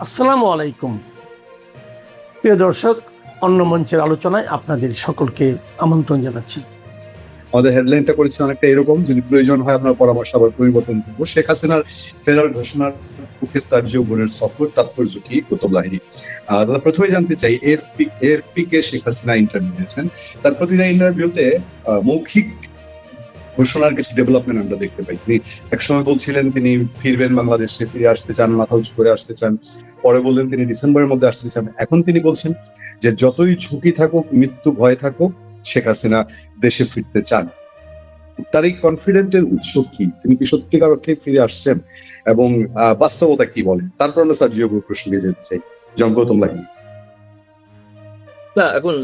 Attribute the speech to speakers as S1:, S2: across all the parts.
S1: আসসালামু আলাইকুম। প্রিয় দর্শক, অন্য মঞ্চের আলোচনায় আপনাদের সকলকে আমন্ত্রণ জানাচ্ছি।
S2: আমাদের হেডলাইনটা করেছে অনেকটা এরকম, যদি প্রয়োজন হয় আপনার পরামর্শ আবার পরিবর্তন করবো। শেখ হাসিনার ফেরার ঘোষণার পক্ষে সার্জিও বোনের সফর, তাৎপর্য কি, কুতুব লাহিড়ী। দাদা, প্রথমে জানতে চাই, এএফপি কে শেখ হাসিনা ইন্টারভিউ দিয়েছেন। তার প্রতিটা ইন্টারভিউতে মৌখিক ঘোষণার কিছু ডেভেলপমেন্ট আমরা দেখতে পাই। তিনি একসময় বলছিলেন তিনি ফিরবেন বাংলাদেশে, ফিরে আসতে চান, মাথা উঁচু করে আসতে চান। পরে বললেন তিনি ডিসেম্বরের মধ্যে আসতে চান। এখন তিনি বলছেন যে যতই ঝুঁকি থাকুক, মৃত্যু ভয় থাকুক, শেখ হাসিনা দেশে ফিরতে চান। তার এই কনফিডেন্টের উৎস কি? তিনি কি সত্যিকার অর্থে ফিরে আসছেন এবং বাস্তবতা কি বলে? তারপর আমরা সার্জিও প্রসঙ্গে যেতে চাই। গৌতম লাহিড়ী।
S3: না, এখন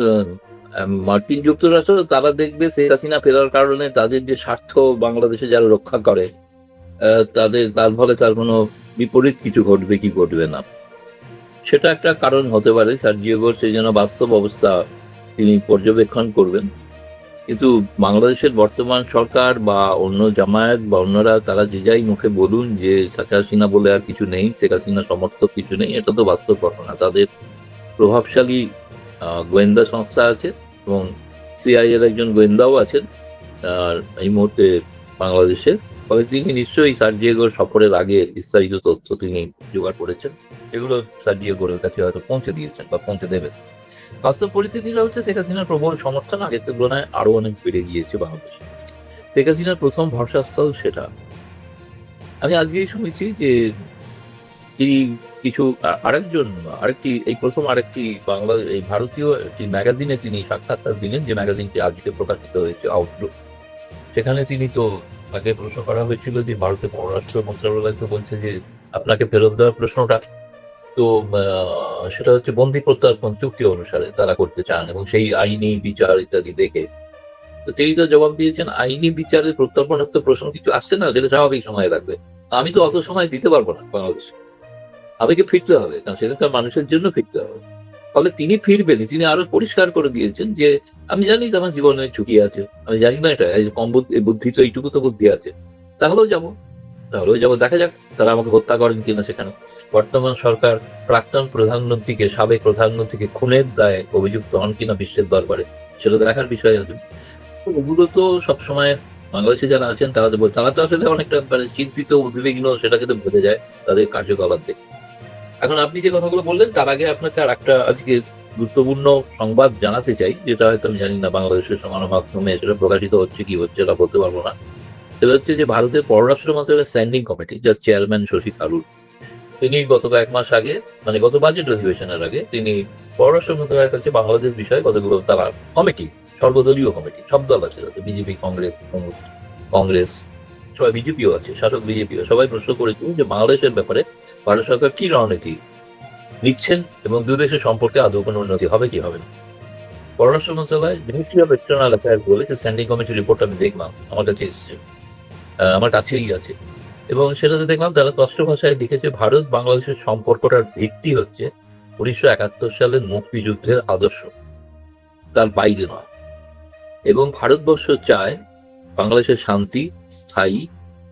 S3: মার্কিন যুক্তরাষ্ট্র তারা দেখবে শেখ হাসিনা ফেরার কারণে তাদের যে স্বার্থ বাংলাদেশে যারা রক্ষা করে তার ফলে তার কোনো বিপরীত কিছু ঘটবে কি ঘটবে না, সেটা একটা কারণ হতে পারে। সার্জিও সেই জন্য বাস্তব অবস্থা তিনি পর্যবেক্ষণ করবেন। কিন্তু বাংলাদেশের বর্তমান সরকার বা অন্য জামায়াত বা অন্যরা তারা যে যাই মুখে বলুন যে শেখ হাসিনা বলে আর কিছু নেই, শেখ হাসিনা সমর্থক কিছু নেই, এটা তো বাস্তব ঘটনা। তাদের প্রভাবশালী গোয়েন্দা সংস্থা আছে এবং সিআইএর একজন গোয়েন্দাও আছেন আর এই মুহূর্তে বাংলাদেশে। ফলে তিনি নিশ্চয়ই সার্জিওর সফরের আগে বিস্তারিত তথ্য তিনি জোগাড় করেছেন, এগুলো সার্জিওর কাছে হয়তো পৌঁছে দিয়েছেন বা পৌঁছে দেবেন। বাস্তব পরিস্থিতিটা হচ্ছে শেখ হাসিনার প্রবল সমর্থন আগের তুলনায় আরো অনেক বেড়ে গিয়েছে বাংলাদেশে। শেখ হাসিনার প্রথম ভরসাস্থল সেটা। আমি আজকেই শুনেছি যে তিনি কিছু আরেকটি বাংলা এই ভারতীয় একটি ম্যাগাজিনে তিনি সাক্ষাৎকার দিলেন, যে ম্যাগাজিনটি আজকে প্রকাশিত হয়েছে, আউটলুক। সেখানে তিনি তো তাকে প্রশ্ন করা হয়েছিল যে ভারতের পররাষ্ট্র মন্ত্রণালয় তো বলছে যে আপনাকে ফেরত দেওয়ার প্রশ্নটা তো সেটা হচ্ছে বন্দি প্রত্যার্পণ চুক্তি অনুসারে তারা করতে চান এবং সেই আইনি বিচার ইত্যাদি দেখে। তো তিনি তো জবাব দিয়েছেন আইনি বিচারের প্রত্যার্পণের তো প্রশ্ন কিছু আসছে না, যেটা স্বাভাবিক সময় লাগবে। আমি তো অত সময় দিতে পারবো না বাংলাদেশে, আমাকে ফিরতে হবে, কারণ সেখানকার মানুষের জন্য ফিরতে হবে। ফলে তিনি ফিরবেন, তিনি আরো পরিষ্কার করে দিয়েছেন যে আমি জানি যে আমার জীবনে ঝুঁকি আছে, আমি জানি না এটা কম বুদ্ধি তো এইটুকু তো বুদ্ধি আছে, তাহলেও যাবো, দেখা যাক তারা আমাকে হত্যা করেন কিনা সেখানে। বর্তমান সরকার সাবেক প্রধানমন্ত্রীকে খুনের দায়ে অভিযুক্ত হন কিনা বিশ্বের দরবারে, সেটা দেখার বিষয় আছে। তো ওগুলো তো সবসময় বাংলাদেশে যারা আছেন তারা তো আসলে অনেকটা চিন্তিত, উদ্বিগ্ন, সেটা কিন্তু বোঝা যায় তাদের কার্যকলাপ দেখে। এখন আপনি যে কথাগুলো বললেন তার আগে আপনাকে আর একটা আজকে গুরুত্বপূর্ণ সংবাদ জানাতে চাই, যেটা হয়তো আমি জানি না বাংলাদেশের গণমাধ্যমে সেটা প্রকাশিত হচ্ছে কি হচ্ছে এটা বলতে পারবো না। সেটা হচ্ছে যে ভারতের পররাষ্ট্র মন্ত্রণালয়ের স্ট্যান্ডিং কমিটি, যার চেয়ারম্যান শশী থারুর, তিনি গত কয়েক মাস আগে, মানে গত বাজেট অধিবেশনের আগে, তিনি পররাষ্ট্র মন্ত্রণালয়ের কাছে বাংলাদেশ বিষয়ে কতগুলো তারা কমিটি, সর্বদলীয় কমিটি, সব দল আছে তাতে, বিজেপি, কংগ্রেস, সবাই, বিজেপিও আছে, শাসক বিজেপিও, সবাই প্রশ্ন করেছিল যে বাংলাদেশের ব্যাপারে ভারত সরকার কি রণনীতি নিচ্ছেন এবং দুই দেশের সম্পর্কে আদৌ কোনো উন্নতি হবে কি হবে না। পররাষ্ট্র মন্ত্রণালয় মিনিস্ট্রি অফ এক্সটার্নাল অ্যাফেয়ার্স বলে স্ট্যান্ডিং কমিটির রিপোর্ট আমি দেখলাম, আমার কাছে এসেছে, আমার কাছেই আছে, এবং সেটাতে দেখলাম তারা স্পষ্ট ভাষায় লিখেছে ভারত বাংলাদেশের সম্পর্কটার ভিত্তি হচ্ছে 1971 সালের মুক্তিযুদ্ধের আদর্শ, তার বাইরে নয়। এবং ভারতবর্ষ চায় বাংলাদেশের শান্তি, স্থায়ী,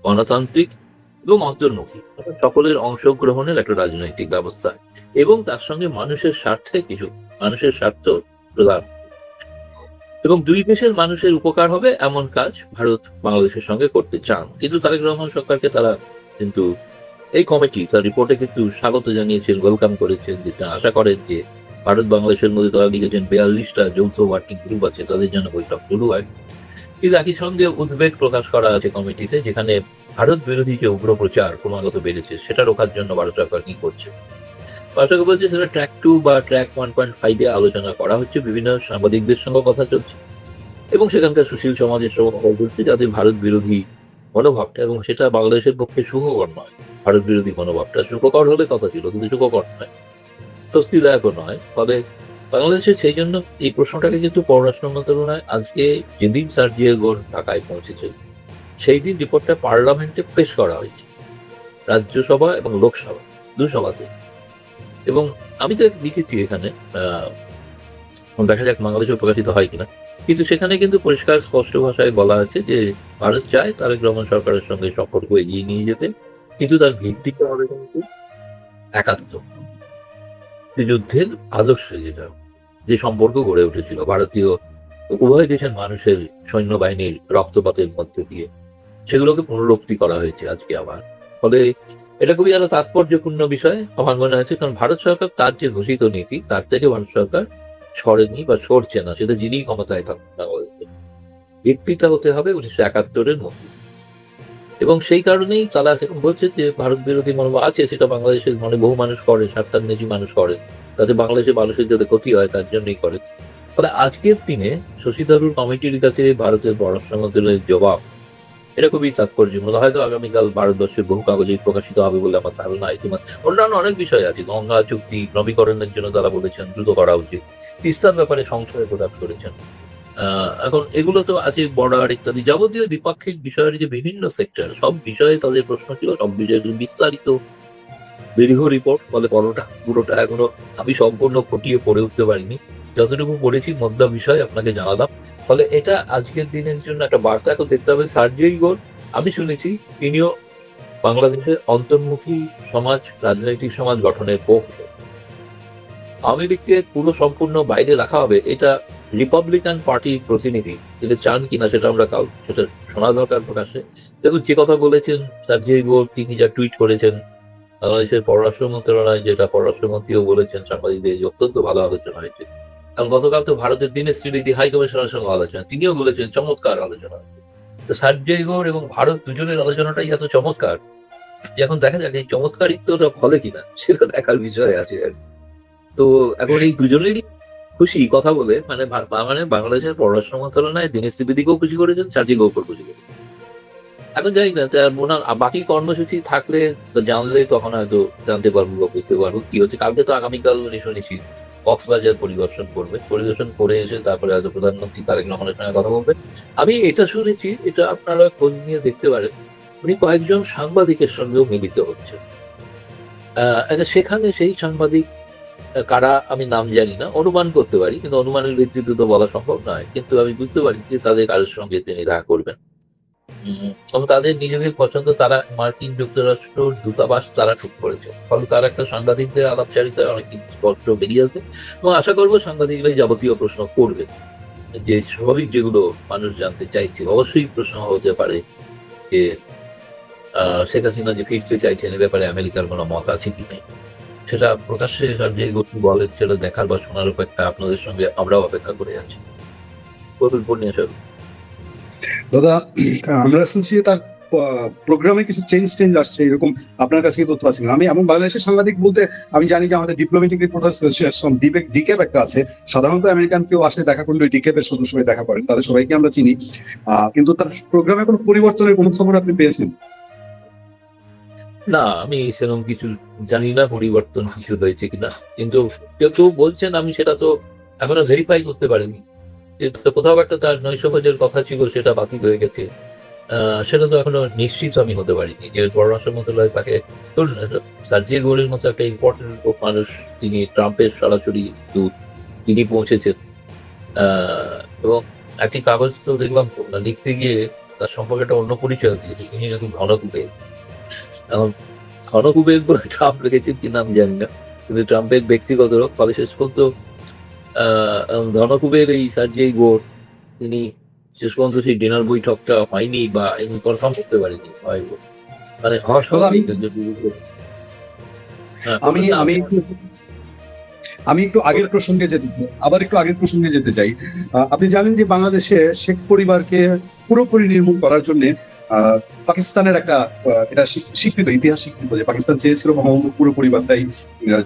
S3: গণতান্ত্রিক এবং অন্তর্মুখী, সকলের অংশগ্রহণের একটা রাজনৈতিক ব্যবস্থা, এবং তার সঙ্গে মানুষের স্বার্থ প্রদান, এবং দুই দেশের মানুষের উপকার হবে এমন কাজ ভারত বাংলাদেশের সঙ্গে করতে চান। কিন্তু তারেক রহমান সরকারকে তারা কিন্তু এই কমিটি তার রিপোর্টে কিন্তু স্বাগত জানিয়েছেন, ওয়েলকাম করেছেন, যে আশা করেন যে ভারত বাংলাদেশের মধ্যে তারা লিখেছেন 42টা যৌথ ওয়ার্কিং গ্রুপ আছে, তাদের জন্য বৈঠক শুরু হয়। কিন্তু একই সঙ্গে উদ্বেগ প্রকাশ করা আছে কমিটিতে, যেখানে ভারত বিরোধী যে উগ্র প্রচার ক্রমাগত বেড়েছে সেটা রোখার জন্য ভারত সরকার কি করছে। পাশাপাশি বলছে সেটা ট্র্যাক 2 বা ট্র্যাক 1.5 আলোচনা করা হচ্ছে, বিভিন্ন সাংবাদিকদের সঙ্গে কথা চলছে এবং সেখানকার সুশীল সমাজের সঙ্গে কথা বলছে, যাতে ভারত বিরোধী মনোভাবটা, এবং সেটা বাংলাদেশের পক্ষে সুখকর নয়, ভারত বিরোধী মনোভাবটা সুখকর হলে কথা ছিল, কিন্তু সুখকর নয়, স্বস্তিদায়কও নয়। ফলে বাংলাদেশের সেই জন্য এই প্রশ্নটাকে কিন্তু পররাষ্ট্র মন্ত্রণালয় আজকে, যেদিন সার্জিও ঢাকায় পৌঁছেছেন সেই দিন রিপোর্টটা পার্লামেন্টে পেশ করা হয়েছে, রাজ্যসভা এবং লোকসভা, দুই সভাতে। এবং আমি তো লিখেছি এখানে, দেখা যাক বাংলাদেশে প্রকাশিত হয় কিনা, কিন্তু সেখানে কিন্তু পরিষ্কার স্পষ্ট ভাষায় বলা আছে যে ভারত চায় তারেক রহমান সরকারের সঙ্গে সম্পর্ক এগিয়ে নিয়ে যেতে, কিন্তু তার ভিত্তিটা হবে কিন্তু একাত্ম, মুক্তিযুদ্ধের আদর্শে যে সম্পর্ক গড়ে উঠেছিল ভারতীয় উভয় দেশের মানুষের সৈন্যবাহিনীর রক্তপাতের মধ্যে দিয়ে, সেগুলোকে পুনরুক্তি করা হয়েছে আজকে আবার। ফলে এটা খুবই একটা তাৎপর্যপূর্ণ বিষয় আমার মনে হয়েছে, কারণ ভারত সরকার তার যে ঘোষিত নীতি তার থেকে ভারত সরকার সরেনি বা সরছে না, সেটা যিনি ক্ষমতায় থাকুন না বলছে। ভিত্তিটা হতে হবে 1971-এর মধ্যে, এবং সেই কারণেই তারা এখন বলছে যে ভারত বিরোধী মনোভাব আছে, সেটা বাংলাদেশের মনে বহু মানুষ করে, স্বার্থান্বেষী মানুষ করেন, তাতে বাংলাদেশের মানুষের যাতে ক্ষতি হয় তার জন্যই করে। ফলে আজকের দিনে শশী থারুর কমিটির কাছে ভারতের পররাষ্ট্র মন্ত্রণালয়ের জবাব এটা খুবই তাৎপর্যপূর্ণ। হয়তো আগামীকাল ভারতবর্ষের বহু কাগজে প্রকাশিত হবে বলে আমার ধারণা। ইতিমধ্যে অন্যান্য অনেক বিষয় আছে, গঙ্গা চুক্তি নবীকরণের জন্য তারা বলেছেন দ্রুত করা উচিত, তিস্তার ব্যাপারে সংশয় প্রকাশ করেছেন। এখন এগুলো তো আছে, বর্ডার ইত্যাদি যাবতীয় দ্বিপাক্ষিক বিষয়ের যে বিভিন্ন সেক্টর, সব বিষয়ে তাদের প্রশ্ন ছিল, সব বিষয়ে বিস্তারিত দীর্ঘ রিপোর্ট। ফলে পুরোটা এখনো আমি সম্পূর্ণ ফটিয়ে পড়ে উঠতে পারিনি, যতটুকু পড়েছি মধ্যা বিষয় আপনাকে জানালাম। ফলে এটা আজকের দিনের জন্য একটা বার্তা। এখন দেখতে হবে সার্জিও গোল, আমি শুনেছি তিনিও বাংলাদেশের অন্তর্মুখী সমাজ, রাজনৈতিক সমাজ গঠনের পক্ষে। আওয়ামী লীগকে পুরো সম্পূর্ণ বাইরে রাখা হবে, এটা রিপাবলিকান পার্টির প্রতিনিধি যেটা চান কিনা সেটা আমরা সেটা শোনা দরকার প্রকাশ্যে। দেখুন, যে কথা বলেছেন সার্জিও গোল, তিনি যা টুইট করেছেন, বাংলাদেশের পররাষ্ট্র মন্ত্রণালয় যেটা পররাষ্ট্রমন্ত্রীও বলেছেন সাংবাদিকদের, অত্যন্ত ভালো আলোচনা হয়েছে। কারণ গতকাল তো ভারতের দিনেশ ত্রিবেদী হাই কমিশনারের সঙ্গে আলোচনা, তিনিও বলেছেন চমৎকার আলোচনা। তো সার্জিও এবং ভারত দুজনের আলোচনাটাই এত চমৎকার যে এখন দেখা যাক এই চমৎকারিত্বটা ফলে কিনা, সেটা দেখার বিষয় আছে। তো এখন এই দুজনেরই খুশি কথা বলে, মানে বাংলাদেশের পররাষ্ট্র মন্ত্রণালয় দিনেশ ত্রিবেদীকেও খুশি করেছেন, সার্জিও খুশি করেছেন। এখন জানি না ওনার বাকি কর্মসূচি থাকলে তো জানলেই তখন হয়তো জানতে পারবো বা বুঝতে পারবো কি হচ্ছে। কালকে তো আগামীকাল শুনেছি কক্সবাজার পরিদর্শন করে এসে তারপরে হয়তো প্রধানমন্ত্রী তারেক রহমানের সঙ্গে কথা বলবেন। আমি এটা শুনেছি, এটা আপনারা খোঁজ নিয়ে দেখতে পারেন, উনি কয়েকজন সাংবাদিকের সঙ্গেও মিলিত হচ্ছেন। সেখানে সেই সাংবাদিক কারা আমি নাম জানি না, অনুমান করতে পারি, কিন্তু অনুমানের ভিত্তিতে তো বলা সম্ভব নয়। কিন্তু আমি বুঝতে পারি যে তাদের কারোর সঙ্গে তিনি দেখা করবেন। এবং তাদের নিজেদের পছন্দ, তারা মার্কিন যুক্তরাষ্ট্র দূতাবাস তারা ঠিক করেছে। ফলে তারা একটা সাংবাদিকদের আলাপচারিতায় অনেক কিছু স্পষ্ট বেরিয়ে আসবে, এবং আশা করবো সাংবাদিকরাই যাবতীয় প্রশ্ন করবে, যে স্বাভাবিক যেগুলো মানুষ জানতে চাইছে। অবশ্যই প্রশ্ন হতে পারে যে শেখ হাসিনা যে ফিরতে চাইছেন এ ব্যাপারে আমেরিকার কোনো মত আছে কি নেই, সেটা প্রকাশ্যে যে গতি বলেন সেটা দেখার বা শোনার অপেক্ষা আপনাদের সঙ্গে আমরাও অপেক্ষা করে আছি।
S2: দাদা, আমরা শুনছি তার প্রোগ্রামে কিছু চেঞ্জ আসছে, এরকম আপনার কাছে কি তথ্য আছে? আমি এমন বাংলাদেশের সাংবাদিক বলতে আমি জানি যে আমাদের ডিপ্লোম্যাটিক রিপোর্টার্স অ্যাসোসিয়েশন ডিক্যাব একটা আছে, সাধারণত আমেরিকান কেউ আসলে দেখা করলে ওই ডিক্যাবের সদস্য হয়ে দেখা করেন, তাদের সবাইকে আমরা চিনি। কিন্তু তার প্রোগ্রামে কোনো পরিবর্তনের কোনো খবর আপনি পেয়েছেন?
S3: না, আমি সেরকম কিছু জানি না পরিবর্তন কিছু হয়েছে কিনা, কিন্তু কেউ কেউ বলছেন, আমি সেটা তো এখনো ভেরিফাই করতে পারিনি। কোথাও একটা তার নৈশভোজের কথা ছিল, সেটা বাতিল হয়ে গেছে, সেটা তো এখনো নিশ্চিত আমি হতে পারিনি যে পররাষ্ট্র মন্ত্রণালয় তাকে। সার্জিও গোলের মতো একটা ইম্পর্টেন্ট মানুষ, তিনি ট্রাম্পের সরাসরি দূত, তিনি পৌঁছেছেন। এবং একটি কাগজ তো দেখলাম লিখতে গিয়ে তার সম্পর্কে একটা অন্য পরিচয় দিয়েছে, তিনি যেহেতু ঘনকুবের। এখন ঘনকুবের বলে ট্রাম্প রেখেছেন কিনা আমি জানি না, কিন্তু ট্রাম্পের ব্যক্তিগত লোক। ফলে শেষ পর্যন্ত ধনকুবের এই সার্জিও গোল, তিনি শেষ পর্যন্ত সেই ডিনার বৈঠকটা হয়নি বা কনফার্ম করতে পারিনি, মানে হওয়ার স্বাভাবিক।
S2: আমি আমি আমি একটু আগের প্রসঙ্গে যেতে চাই। আপনি জানেন যে বাংলাদেশে শেখ পরিবারকে পুরোপুরি নির্মূল করার জন্য পাকিস্তানের একটা এটা স্বীকৃত ইতিহাস স্বীকৃত যে পাকিস্তান চেয়েছিল বঙ্গবন্ধু পুরো পরিবারটাই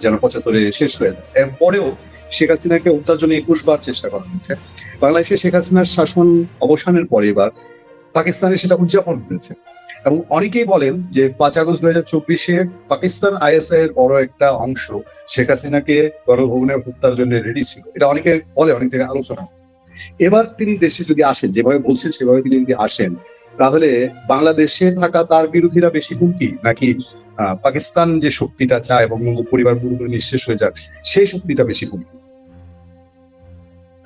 S2: যেন 75-এ শেষ হয়ে যায়। এরপরেও শেখ হাসিনাকে হত্যার জন্য 21 বার চেষ্টা করা হয়েছে। বাংলাদেশে শেখ হাসিনার শাসন অবসানের পরে এবার পাকিস্তানে সেটা উদযাপন হয়েছে, এবং অনেকেই বলেন যে 5 আগস্ট 2024-এ পাকিস্তান আইএসআই এর বড় একটা অংশ শেখ হাসিনাকে গণভবনে হত্যার জন্য রেডি ছিল। এটা অনেকে বলে, অনেক থেকে আলোচনা। এবার তিনি দেশে যদি আসেন, যেভাবে বলছেন সেভাবে তিনি যদি আসেন, তাহলে বাংলাদেশে থাকা তার বিরোধীরা বেশি হুমকি, নাকি পাকিস্তান যে শক্তিটা চায় বঙ্গবন্ধু পরিবার পুরোপুরি নিঃশেষ হয়ে যাক সেই শক্তিটা বেশি হুমকি?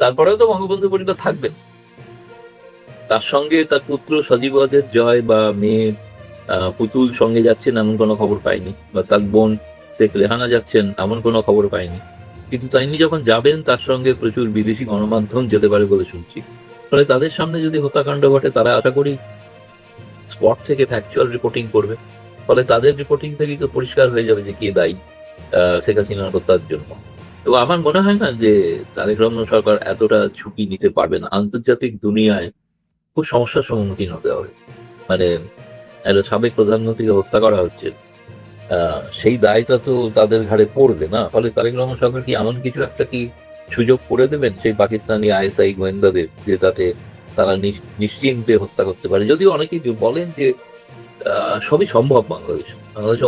S3: তারপরেও তো বঙ্গবন্ধু পরিবার থাকবেন, তার সঙ্গে তার পুত্র সজীবদের জয় বা মেয়ে পুতুল সঙ্গে যাচ্ছেন এমন কোনো খবর পাইনি, বা তার বোন শেখ রেহানা যাচ্ছেন এমন কোনো খবর পাইনি, কিন্তু তিনি যখন যাবেন তার সঙ্গে প্রচুর বিদেশি গণমাধ্যম যেতে পারে বলে শুনছি। ফলে তাদের সামনে যদি হত্যাকাণ্ড ঘটে, তারা আশা করি স্পট থেকে ফ্যাকচুয়াল রিপোর্টিং করবে। ফলে তাদের রিপোর্টিং থেকেই তো পরিষ্কার হয়ে যাবে যে কে দায়ী শেখ হাসিনার হত্যার জন্য। তো আমার মনে হয় না যে তারেক রহমান সরকার এতটা ঝুঁকি নিতে পারবে না। আন্তর্জাতিক দুনিয়ায় খুব সমস্যার সম্মুখীন হতে হবে। মানে একটা সাবেক প্রধানমন্ত্রীকে হত্যা করা হচ্ছে, সেই দায়টা তো তাদের ঘাড়ে পড়বে না। ফলে তারেক রহমান সরকার কি এমন কিছু একটা কি সুযোগ করে দেবেন সেই পাকিস্তানি আইএসআই গোয়েন্দাদের, যে তাতে তারা নিশ্চিন্তে হত্যা করতে পারে? যদিও অনেকেই বলেন যে সবই সম্ভব বাংলাদেশ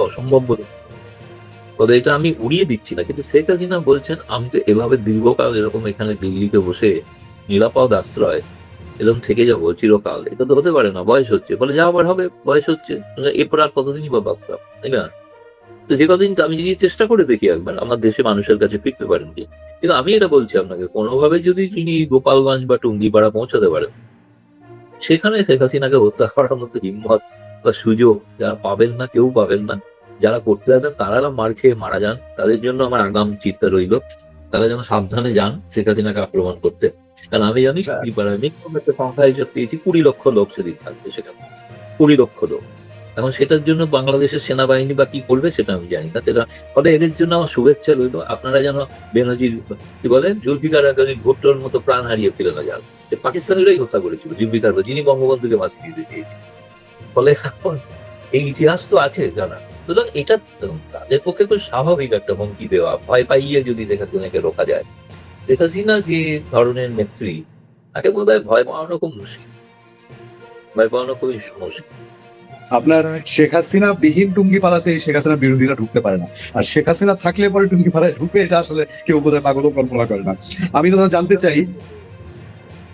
S3: অসম্ভব বলে। তবে এটা আমি উড়িয়ে দিচ্ছি না, কিন্তু শেখ হাসিনা বলছেন আমি তো এভাবে দীর্ঘকাল এরকম এখানে দিল্লিতে বসে নিরাপদ আশ্রয় এরকম থেকে যাবো চিরকাল, এটা তো হতে পারে না, বয়স হচ্ছে। বলে যা আবার হবে, বয়স হচ্ছে, এরপর আর কতদিনই বা বাঁচতাম, তাই না? তো যে কদিন আমি যদি চেষ্টা করে দেখি একবার আমার দেশে মানুষের কাছে ফিরতে পারেন কি। কিন্তু আমি এটা বলছি আপনাকে, কোনোভাবে যদি তিনি গোপালগঞ্জ বা টুঙ্গিপাড়া পৌঁছাতে পারেন, সেখানে শেখ হাসিনাকে হত্যা করার মতো হিম্মত বা সুযোগ যারা পাবেন না, কেউ পাবেন না। যারা করতে যাবেন তারা মার খেয়ে মারা যান, তাদের জন্য আমার আগাম চিন্তা রইল। তারা যেন সাবধানে যান শেখ হাসিনাকে আক্রমণ করতে। কারণ আমি জানি টুঙ্গিপাড়ায় মিনিমাম একটা সংখ্যা হিসাব পেয়েছি 20 লক্ষ লোক সেদিন থাকবে সেখানে, 20 লক্ষ লোক। এখন সেটার জন্য বাংলাদেশের সেনাবাহিনী বা কি করবে সেটা আমি জানি না। সেটা ফলে এদের জন্য আমার শুভেচ্ছা রইল। আপনারা যেন বেনজির কি বলে জুলফিকার ভুট্টোর মতো প্রাণ হারিয়ে ফেলে না যান। পাকিস্তানিরাই হত্যা করেছিল জুলফিকার, যিনি বঙ্গবন্ধুকে মাছ দিতে দিয়েছে। ফলে এখন এই ইতিহাস তো আছে জানা। সুতরাং এটা তাদের পক্ষে খুব স্বাভাবিক একটা হুমকি দেওয়া, ভয় পাইয়ে যদি শেখ হাসিনাকে রোকা যায়। শেখ হাসিনা যে ধরনের নেত্রী, তাকে বোধ হয় ভয় পাওয়ানো খুব মুশকিল, ভয় পাওয়ানো খুবই মুশকিল।
S2: আপনার শেখ হাসিনা বিহীন টুঙ্গিপাড়াতে শেখ হাসিনা বিরোধীরা ঢুকতে পারে না, আর শেখ হাসিনা থাকলে পরে টুঙ্গিপাড়ায় ঢুকবে, এটা আসলে কেউ বোধহয় পাগলও কল্পনা করে না। আমি তো জানতে চাই,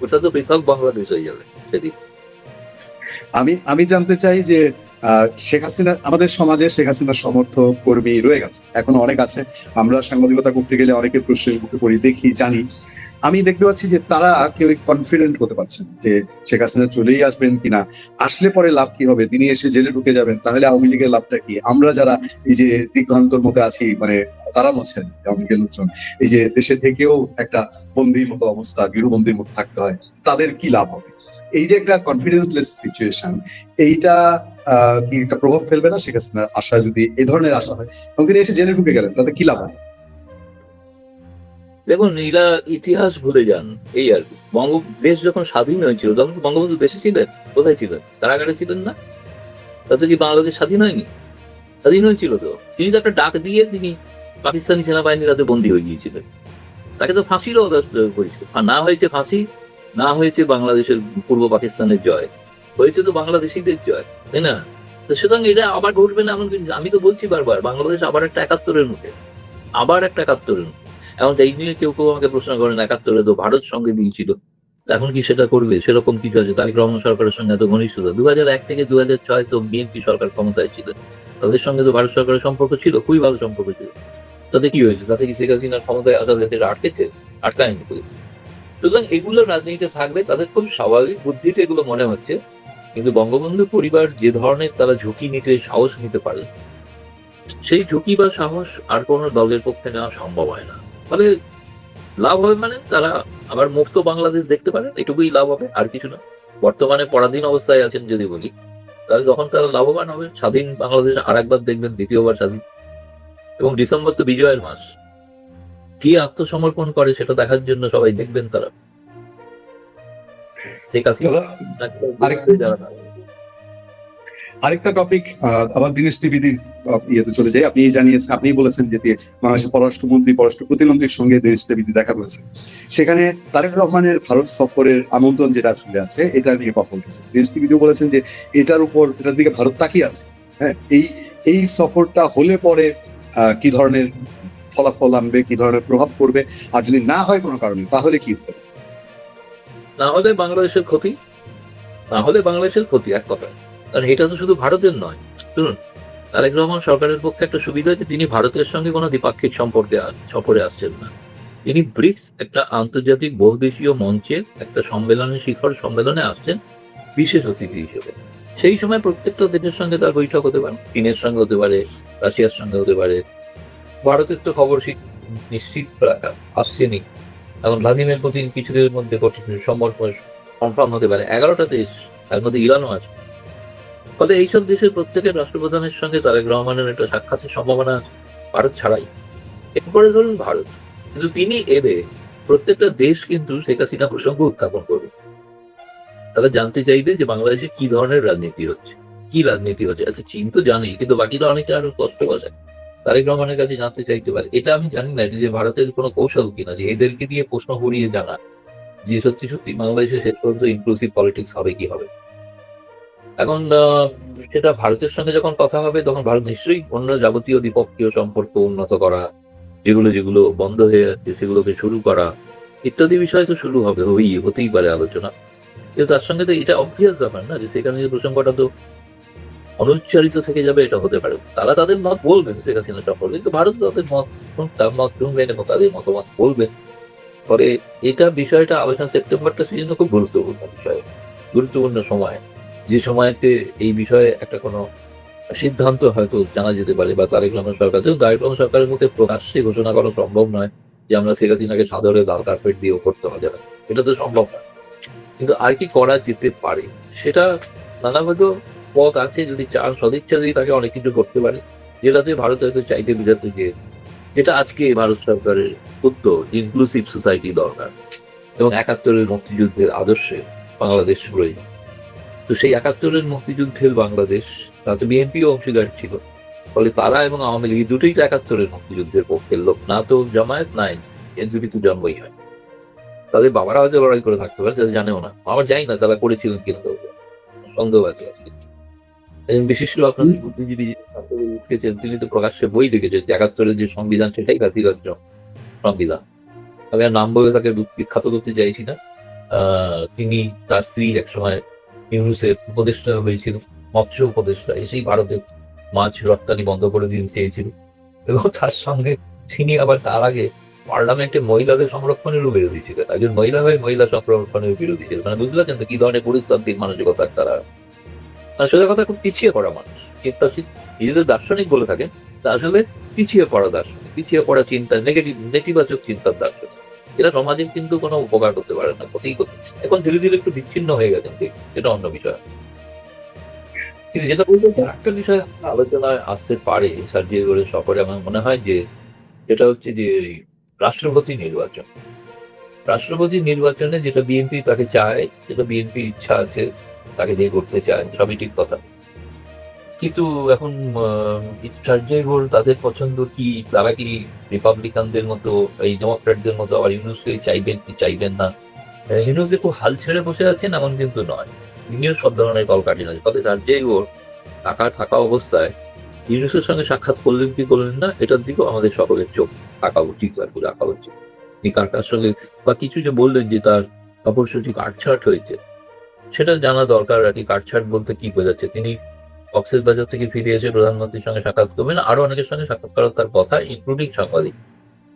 S3: ওটা তো পৃথক বাংলাদেশ হয়ে যাবে সেদিন।
S2: আমি জানতে চাই যে শেখ হাসিনা, আমাদের সমাজে শেখ হাসিনার সমর্থক কর্মী রয়ে গেছে, এখনো অনেক আছে। আমরা সাংবাদিকতা করতে গেলে অনেকের প্রশ্নের মুখে পড়ি, দেখি, জানি। আমি দেখতে পাচ্ছি যে তারা কেউ কনফিডেন্ট হতে পারছেন যে শেখ হাসিনা চলেই আসবেন কিনা, আসলে পরে লাভ কি হবে, তিনি এসে জেলে ঢুকে যাবেন, তাহলে আওয়ামী লীগের লাভটা কি? আমরা যারা এই যে দিগ্ভ্রান্তর মধ্যে আছি, মানে তারা বলছেন আওয়ামী লীগের লোকজন, এই যে দেশে থেকেও একটা বন্দির মতো অবস্থা, গৃহবন্দির মতো থাকতে হয়, তাদের কি লাভ হবে? এই যে একটা কনফিডেন্সলেস সিচুয়েশন, এইটা কি একটা প্রভাব ফেলবে না শেখ হাসিনার আশা, যদি এই ধরনের আশা হয় এবং তিনি এসে জেলে ঢুকে গেলেন, তাতে কি লাভ হয়?
S3: দেখুন, এরা ইতিহাস ভুলে যান, এই আর কি। দেশ যখন স্বাধীন হয়েছিল তখন বঙ্গবন্ধু দেশে ছিলেন? কোথায় ছিলেন? কারাগারে ছিলেন না? তাতে কি বাংলাদেশ স্বাধীন হয়নি? স্বাধীন হয়েছিল তো। তিনি তো একটা ডাক দিয়ে তিনি পাকিস্তানি সেনাবাহিনীর হাতে বন্দী হয়ে গিয়েছিলেন। তাকে তো ফাঁসিরও করেছিল। আর না হয়েছে ফাঁসি, না হয়েছে বাংলাদেশের পূর্ব পাকিস্তানের জয়, হয়েছে তো বাংলাদেশিদের জয়, তাই না? তো সুতরাং এটা আবার ঘটবে না এমন কিছু। আমি তো বলছি বারবার, বাংলাদেশ আবার একটা 71-এর মুখে, আবার একটা 71-এর মুখে। এখন এই নিয়ে কেউ কেউ আমাকে প্রশ্ন করেন, 71-এ তো ভারত সঙ্গে দিয়েছিল, এখন কি সেটা করবে? সেরকম কিছু আছে? তারেক রহমান সরকারের সঙ্গে এত ঘনিষ্ঠতা, 2001 থেকে 2006 তো বিএনপি সরকার ক্ষমতায় ছিল, তাদের সঙ্গে তো ভারত সরকারের সম্পর্ক ছিল, খুবই ভালো সম্পর্ক ছিল। তাতে কি হয়েছে? তাতে কি শেখ হাসিনার ক্ষমতায় আসা যেটা আটকেছে? আটকায়নি। সুতরাং এগুলো রাজনীতিতে থাকবে, তাদের খুব স্বাভাবিক বুদ্ধিতে এগুলো মনে হচ্ছে। কিন্তু বঙ্গবন্ধু পরিবার যে ধরনের তারা ঝুঁকি নিতে সাহস নিতে পারে, সেই ঝুঁকি বা সাহস আর কোনো দলের পক্ষে নেওয়া সম্ভব হয় না। ফলে লাভ হবে মানে তারা আবার মুক্ত বাংলাদেশ দেখতে পারেন, এটুকুই লাভ হবে, আর কিছু না। বর্তমানে পরাধীন অবস্থায় আছেন যদি বলি, তাহলে তখন তারা লাভবান হবে। স্বাধীন বাংলাদেশ আর একবার দেখবেন, দ্বিতীয়বার স্বাধীন। এবং ডিসেম্বর তো বিজয়ের মাস, কি আত্মসমর্পণ করে সেটা দেখার জন্য সবাই দেখবেন তারা। শেখ হাসিনা
S2: আরেকটা টপিক, আবার দীনেশ ত্রিবেদীর ইয়েতে চলে যাই। আপনি জানিয়েছেন, আপনি বলেছেন যে বাংলাদেশের পররাষ্ট্রমন্ত্রী, পররাষ্ট্র প্রতিমন্ত্রীর সঙ্গে দীনেশ ত্রিবেদী দেখা করেছেন। সেখানে তারেক রহমানের ভারত সফরের আমন্ত্রণ যেটা চলে আছে, এটা নিয়ে কথা বলেছেন। দীনেশ ত্রিবেদীও বলেছেন যে এটার দিকে ভারত তাকিয়ে আছে। হ্যাঁ, এই সফরটা হলে পরে কি ধরনের ফলাফল আনবে, কি ধরনের প্রভাব পড়বে, আর যদি না হয় কোনো কারণে, তাহলে কি হবে?
S3: না হলে বাংলাদেশের ক্ষতি, না হলে বাংলাদেশের ক্ষতি, এক কথা। কারণ এটা তো শুধু ভারতের নয়। শুনুন, তারেক রহমান সরকারের পক্ষে একটা সুবিধা আছে, তিনি ভারতের সঙ্গে কোনো দ্বিপাক্ষিক সফরে আসছেন না। তিনি ব্রিক্স, একটা আন্তর্জাতিক বহুদেশীয় মঞ্চে একটা শিখর সম্মেলনে আসছেন বিশেষ অতিথি হিসেবে। সেই সময় প্রত্যেকটা দেশের সঙ্গে তার বৈঠক হতে পারে, চীনের সঙ্গে হতে পারে, রাশিয়ার সঙ্গে হতে পারে, ভারতের তো খবর নিশ্চিত আসছেনি। এখন ভ্লাদিমির পুতিন কিছুদিনের মধ্যে সম্পর্ক কনফার্ম হতে পারে। 11টা দেশ, তার মধ্যে ইরানও আছে। ফলে এইসব দেশের প্রত্যেকের রাষ্ট্রপ্রধানের সঙ্গে তারেক রহমানের একটা সাক্ষাতের সম্ভাবনা আছে, ভারত ছাড়াই। এরপরে ধরুন ভারত, কিন্তু তিনি এলে প্রত্যেকটা দেশ কিন্তু শেখ হাসিনা প্রসঙ্গ উত্থাপন করবে। তারা জানতে চাইবে যে বাংলাদেশে কি ধরনের রাজনীতি হচ্ছে, কি রাজনীতি হচ্ছে। আচ্ছা, চীন তো জানেই, কিন্তু বাকিরা অনেকে আরো তথ্য বসায় তারেক রহমানের কাছে জানতে চাইতে পারে। এটা আমি জানি না এটা যে ভারতের কোনো কৌশল কিনা, যে এদেরকে দিয়ে প্রশ্ন ঘুরিয়ে জানা যে সত্যি সত্যি বাংলাদেশে শেষ পর্যন্ত ইনক্লুসিভ পলিটিক্স হবে কি হবে। এখন সেটা ভারতের সঙ্গে যখন কথা হবে, তখন ভারত নিশ্চয়ই অন্য যাবতীয় দ্বিপক্ষীয় সম্পর্ক উন্নত করা, যেগুলো যেগুলো বন্ধ হয়ে যাচ্ছে সেগুলোকে শুরু করা ইত্যাদি বিষয় তো শুরু হবে, হতেই পারে আলোচনা। কিন্তু তার সঙ্গে তো এটা অবভিয়াস ব্যাপার না যে সেখানে যে প্রসঙ্গটা তো অনুচ্চারিত থেকে যাবে, এটা হতে পারে। তারা তাদের মত বলবেন শেখ হাসিনা সম্পর্কে, কিন্তু ভারত তাদের মত, তার মত শুনবেন এবং তাদের মতামত বলবেন। ফলে এটা বিষয়টা আলোচনা, সেপ্টেম্বরটা সেজন্য খুব গুরুত্বপূর্ণ বিষয়, গুরুত্বপূর্ণ সময়, যে সময়তে এই বিষয়ে একটা কোনো সিদ্ধান্ত হয়তো জানা যেতে পারে। বা তারেক রহমান সরকার, যেহেতু তারেক রহমান সরকারের মুখে প্রকাশ্যে ঘোষণা করা সম্ভব নয় যে আমরা শেখ হাসিনাকে সাদরে লাল কার্পেট দিয়ে করতে হবে, এটা তো সম্ভব না। কিন্তু আর কি করা যেতে পারে, সেটা নানাবিধ পথ আছে। যদি চান, সদিচ্ছা যদি তাকে অনেক কিছু করতে পারে, যেটাতে ভারত হয়তো চাইতে বুঝাতে যে যেটা আজকে ভারত সরকারের উত্তর ইনক্লুসিভ সোসাইটি দরকার এবং 71-এর মুক্তিযুদ্ধের আদর্শে বাংলাদেশ প্রয়োজন। তো সেই 71-এর মুক্তিযুদ্ধের বাংলাদেশ, তাতে বিএনপিও অংশীদার ছিল। ফলে তারা এবং আওয়ামী লীগ দুটোই তো 71-এর মুক্তিযুদ্ধের পক্ষের লোক, না তো জামায়াত না এনসিপি তো জন্মই হয়। তাদের বাবারা হয়তো লড়াই করে থাকতে পারে, যাদের জানেও না, আমার জানি না তারা করেছিলেন কিনা, সন্দেহ আছে। বিশিষ্ট আপনাদের বুদ্ধিজীবী লিখেছেন, তিনি তো প্রকাশ্যে বই লিখেছেন 71-এর যে সংবিধান সেটাই জাতিগত সংবিধান। আমি আর নাম বলে তাকে বিখ্যাত করতে চাইছি না। তিনি, তার স্ত্রী একসময় ইউনুসের উপদেষ্টা হয়েছিল, মৎস্য উপদেষ্টা, এসেই ভারতের মাছ রপ্তানি বন্ধ করে দিতে চেয়েছিল। এবং তার সঙ্গে তিনি আবার তার আগে পার্লামেন্টে মহিলাদের সংরক্ষণেরও বিরোধী ছিলেন। একজন মহিলা হয়ে মহিলা সংরক্ষণের বিরোধী ছিলেন। মানে বুঝতে পারছেন তো কি ধরনের পুরুষতান্ত্রিক মানসিকতার তারা। সোজা কথা, খুব পিছিয়ে পড়া মানুষ, চিন্তাশীল, নিজেদের দার্শনিক বলে থাকেন, তা আসলে পিছিয়ে পড়া দার্শনিক, পিছিয়ে পড়া চিন্তা, নেতিবাচক চিন্তার দার্শনিক। এটা সমাজের কিন্তু কোনো উপকার করতে পারে না, ক্ষতিই করতে। এখন ধীরে ধীরে একটু বিচ্ছিন্ন হয়ে গেছেন, এটা অন্য বিষয়। কিন্তু যেটা বলবো, একটা বিষয় আলোচনায় আসতে পারে সার্জিও গোরের সফরে, আমার মনে হয় যে এটা হচ্ছে যে রাষ্ট্রপতি নির্বাচন। রাষ্ট্রপতি নির্বাচনে যেটা বিএনপি তাকে চায়, যেটা বিএনপির ইচ্ছা আছে, তাকে দিয়ে করতে চায়, সবই ঠিক কথা। কিন্তু এখন সার্জিও গোর তাদের পছন্দ কি, তারা কি রিপাবলিকানদের মতো, এই ডেমোক্র্যাটদের মতো আবার ইউনুসকে চাইবেন কি চাইবেন না। ইউনুস যে খুব হাল ছেড়ে বসে আছেন এমন কিন্তু নয়, তিনিও সব ধরনের কলকাঠি নয়। তবে সার্জিও গোর থাকা অবস্থায় ইউনুসের সঙ্গে সাক্ষাৎ করলেন কি করলেন না, এটার দিকেও আমাদের সকলের চোখ থাকা উচিত আর কি, রাখা উচিত। কার সঙ্গে বা কিছু যে বললেন যে তার কাপড়সূচি কাটছাট হয়েছে, সেটা জানা দরকার আর কি। কাটছাট বলতে কি বোঝাচ্ছে? তিনি কক্সবাজার থেকে ফিরে এসে প্রধানমন্ত্রীর সঙ্গে সাক্ষাৎ করবেন, আরো অনেকের সঙ্গে সাক্ষাৎ করার তার কথা, ইনক্লুডিং সাংবাদিক।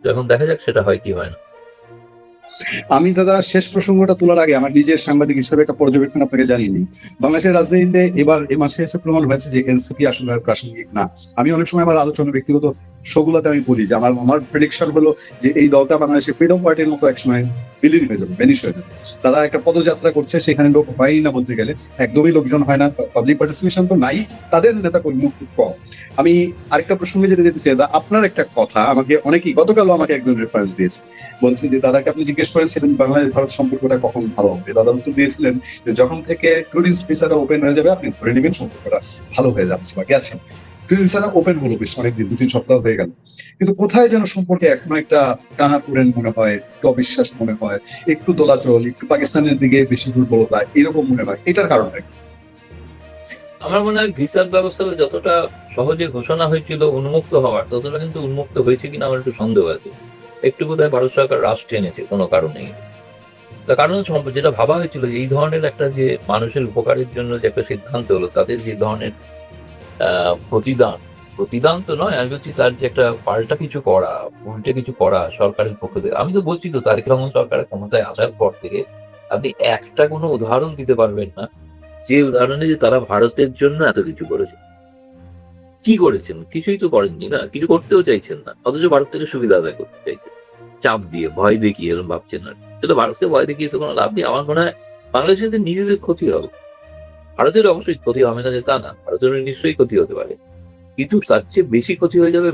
S3: তো এখন দেখা যাক সেটা হয় কি হয় না।
S2: আমি দাদা শেষ প্রসঙ্গটা তোলার আগে আমার নিজের সাংবাদিক হিসেবে একটা পর্যবেক্ষণ আপনাকে জানিয়ে নিই। বাংলাদেশের রাজনীতিতে এবার এ মাসে এসে প্রমাণ হয়েছে যে এনসিপি আসলে আর প্রাসঙ্গিক না। আমি অনেক সময় আমার আলোচনা ব্যক্তিগত শোগুলাতে আমি বলি যে আমার প্রেডিকশন হলো যে এই দলটা বাংলাদেশে ফ্রিডম পার্টির মতো একসময় বিলীন হয়ে যাবে, ভ্যানিশ হয়ে যাবে। তারা একটা পদযাত্রা করছে, সেখানে লোক হয়ই না, বলতে গেলে একদমই লোকজন হয় না, পাবলিক পার্টিসিপেশন তো নাই, তাদের নেতা কর্মী খুব কম। আমি আরেকটা প্রসঙ্গে যেতে যেতে চাই, আপনার একটা কথা আমাকে অনেকেই, গতকালও আমাকে একজন রেফারেন্স দিয়েছে, বলছি যে দাদাকে আপনি জিজ্ঞেস করেছিলেন বাংলাদেশ ভারত সম্পর্কটা কখন ভালো হবে, দাদা উত্তর দিয়েছিলেন যে যখন থেকে ট্যুরিস্ট ভিসাটা ওপেন হয়ে যাবে আপনি ধরে নেবেন সম্পর্কটা ভালো হয়ে যাচ্ছে বা গেছে। ট্যুরিস্ট ভিসাটা ওপেন হলো বেশ অনেকদিন, 2-3 সপ্তাহ হয়ে গেল, কিন্তু কোথায় যেন সম্পর্কে এখনো একটা টানাপোড়েন মনে হয়, একটু অবিশ্বাস মনে হয়, একটু দোলাচল, একটু পাকিস্তানের দিকে বেশি দুর্বলতা এরকম মনে হয়। এটার কারণটা কি?
S3: আমার মনে হয় ভিসার ব্যবস্থাটা যতটা সহজে ঘোষণা হয়েছিল উন্মুক্ত হওয়ার, ততটা কিন্তু উন্মুক্ত হয়েছে কিনা আমার একটু সন্দেহ আছে। একটু বোধহয় ভারত সরকার রাশ টেনেছে কোনো কারণেই। তার কারণ যেটা ভাবা হয়েছিল যে এই ধরনের একটা যে মানুষের উপকারের জন্য যে একটা সিদ্ধান্ত হলো, তাদের যে ধরনের প্রতিদান তো নয়, আমি বলছি তার যে একটা পাল্টা কিছু করা, উল্টে কিছু করা সরকারের পক্ষ থেকে। আমি তো বলছি তো তারেক রহমান সরকারের ক্ষমতায় আসার পর থেকে আপনি একটা কোনো উদাহরণ দিতে পারবেন না যে উদাহরণে যে তারা ভারতের জন্য এত কিছু করেছে। কি করেছেন? কিছুই তো করেননি না, কিছু করতেও চাইছেন না, অথচ ভারত থেকে সুবিধা আদায় করতে চাইছেন চাপ দিয়ে, ভয় দেখিয়ে, এরকম ভাবছেন না। সেটা ভারতকে ভয় দেখিয়ে তো কোনো লাভ নেই। আমার মনে হয় বাংলাদেশের নিজেদের ক্ষতি হবে। ভারতের অবশ্যই ক্ষতি হবে না যে তা না, ভারতের নিশ্চয়ই ক্ষতি হতে পারে, কিন্তু তার চেয়ে বেশি ক্ষতি হয়ে যাবে